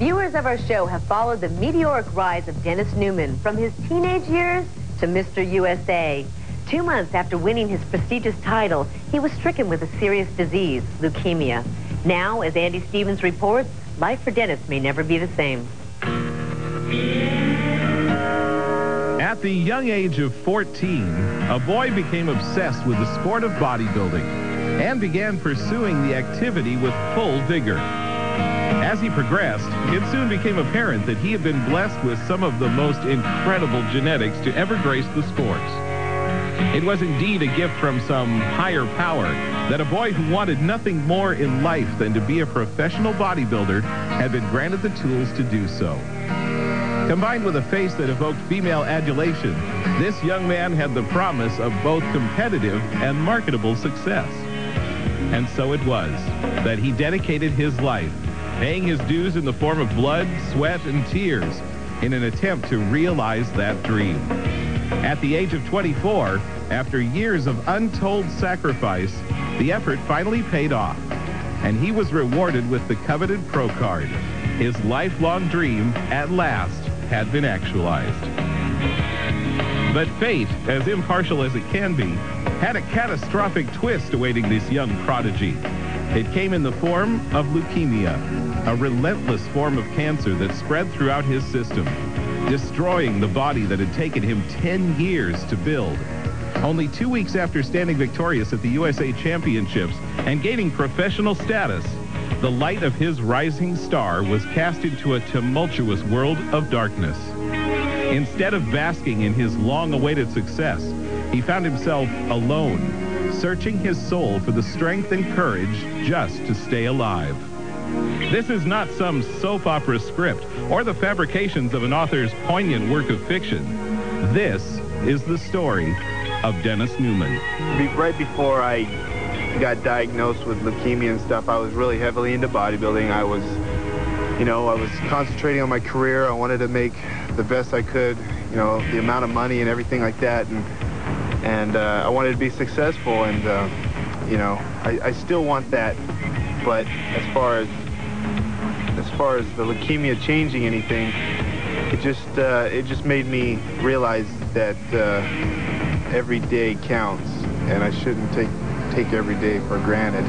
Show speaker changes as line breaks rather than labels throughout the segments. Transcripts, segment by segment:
Viewers of our show have followed the meteoric rise of Dennis Newman from his teenage years to Mr. USA. 2 months after winning his prestigious title, he was stricken with a serious disease, leukemia. Now, as Andy Stevens reports, life for Dennis may never be the same.
At the young age of 14, a boy became obsessed with the sport of bodybuilding and began pursuing the activity with full vigor. As he progressed, it soon became apparent that he had been blessed with some of the most incredible genetics to ever grace the sport. It was indeed a gift from some higher power that a boy who wanted nothing more in life than to be a professional bodybuilder had been granted the tools to do so. Combined with a face that evoked female adulation, this young man had the promise of both competitive and marketable success. And so it was that he dedicated his life, paying his dues in the form of blood, sweat, and tears in an attempt to realize that dream. At the age of 24, after years of untold sacrifice, the effort finally paid off, and he was rewarded with the coveted pro card. His lifelong dream, at last, had been actualized. But fate, as impartial as it can be, had a catastrophic twist awaiting this young prodigy. It came in the form of leukemia, a relentless form of cancer that spread throughout his system, destroying the body that had taken him 10 years to build. Only 2 weeks after standing victorious at the USA Championships and gaining professional status, the light of his rising star was cast into a tumultuous world of darkness. Instead of basking in his long-awaited success, he found himself alone, searching his soul for the strength and courage just to stay alive. This is not some soap opera script or the fabrications of an author's poignant work of fiction. This is the story of Dennis Newman.
Right before I got diagnosed with leukemia and stuff, I was really heavily into bodybuilding. I was concentrating on my career. I wanted to make the best I could, the amount of money and everything like that, and I wanted to be successful, and I still want that. But as far as the leukemia changing anything, it just made me realize that every day counts, and I shouldn't take every day for granted.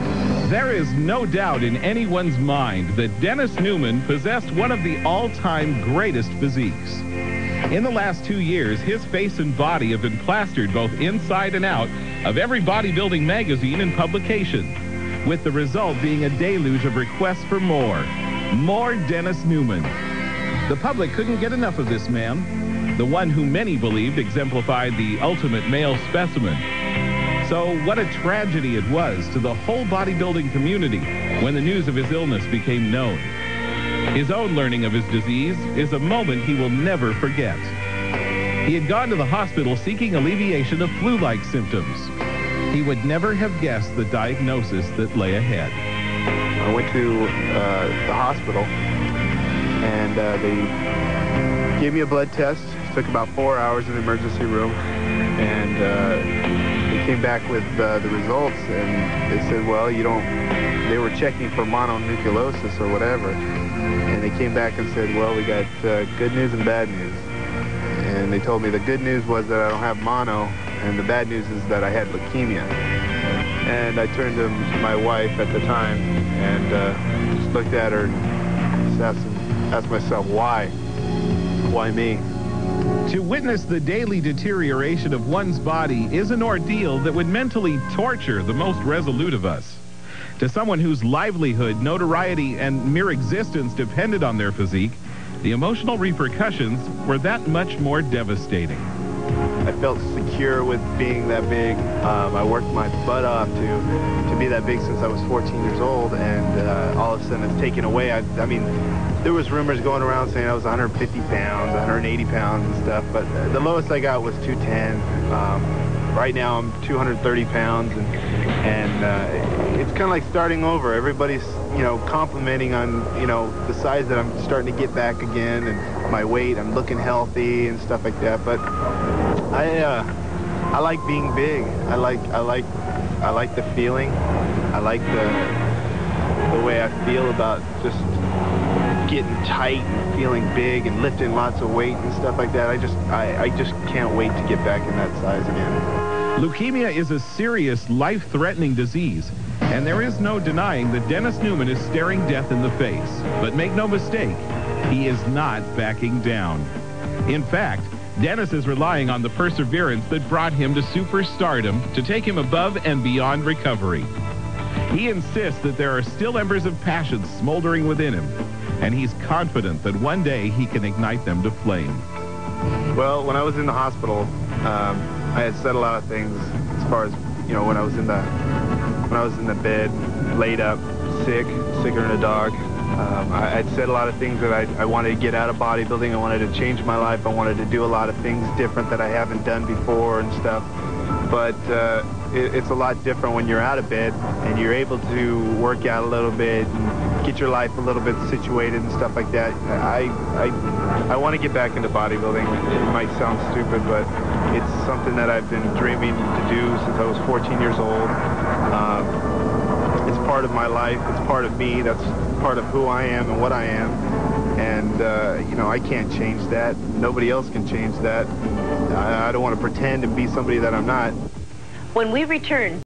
There is no doubt in anyone's mind that Dennis Newman possessed one of the all-time greatest physiques. In the last 2 years, his face and body have been plastered both inside and out of every bodybuilding magazine and publication, with the result being a deluge of requests for more Dennis Newman. The public couldn't get enough of this man, the one who many believed exemplified the ultimate male specimen. So what a tragedy it was to the whole bodybuilding community when the news of his illness became known. His own learning of his disease is a moment he will never forget. He had gone to the hospital seeking alleviation of flu-like symptoms. He would never have guessed the diagnosis that lay ahead.
I went to the hospital, and they gave me a blood test. It took about 4 hours in the emergency room, and they came back with the results, and they said, well, they were checking for mononucleosis or whatever, and they came back and said, well, we got good news and bad news. And they told me the good news was that I don't have mono, and the bad news is that I had leukemia. And I turned to my wife at the time and just looked at her and asked myself, why? Why me?
To witness the daily deterioration of one's body is an ordeal that would mentally torture the most resolute of us. To someone whose livelihood, notoriety, and mere existence depended on their physique, the emotional repercussions were that much more devastating.
I felt secure with being that big. I worked my butt off to be that big since I was 14 years old, and all of a sudden it's taken away. I mean, there was rumors going around saying I was 150 pounds, 180 pounds and stuff, but the lowest I got was 210. Right now I'm 230 pounds, and it's kind of like starting over. Everybody's, complimenting on, the size that I'm starting to get back again, and my weight, I'm looking healthy and stuff like that. But I like being big. I like the feeling. I like the way I feel about just getting tight and feeling big and lifting lots of weight and stuff like that. I just can't wait to get back in that size again.
Leukemia is a serious, life-threatening disease, and there is no denying that Dennis Newman is staring death in the face. But make no mistake, he is not backing down. In fact, Dennis is relying on the perseverance that brought him to superstardom to take him above and beyond recovery. He insists that there are still embers of passion smoldering within him, and he's confident that one day he can ignite them to flame.
Well, when I was in the hospital, I had said a lot of things as far as, when I was in the bed, laid up, sicker than a dog. I'd said a lot of things that I wanted to get out of bodybuilding. I wanted to change my life. I wanted to do a lot of things different that I haven't done before and stuff. But it's a lot different when you're out of bed and you're able to work out a little bit and get your life a little bit situated and stuff like that. I want to get back into bodybuilding. It might sound stupid, but it's something that I've been dreaming to do since I was 14 years old. It's part of my life. It's part of me. That's part of who I am and what I am. And, I can't change that. Nobody else can change that. I don't want to pretend and be somebody that I'm not.
When we return...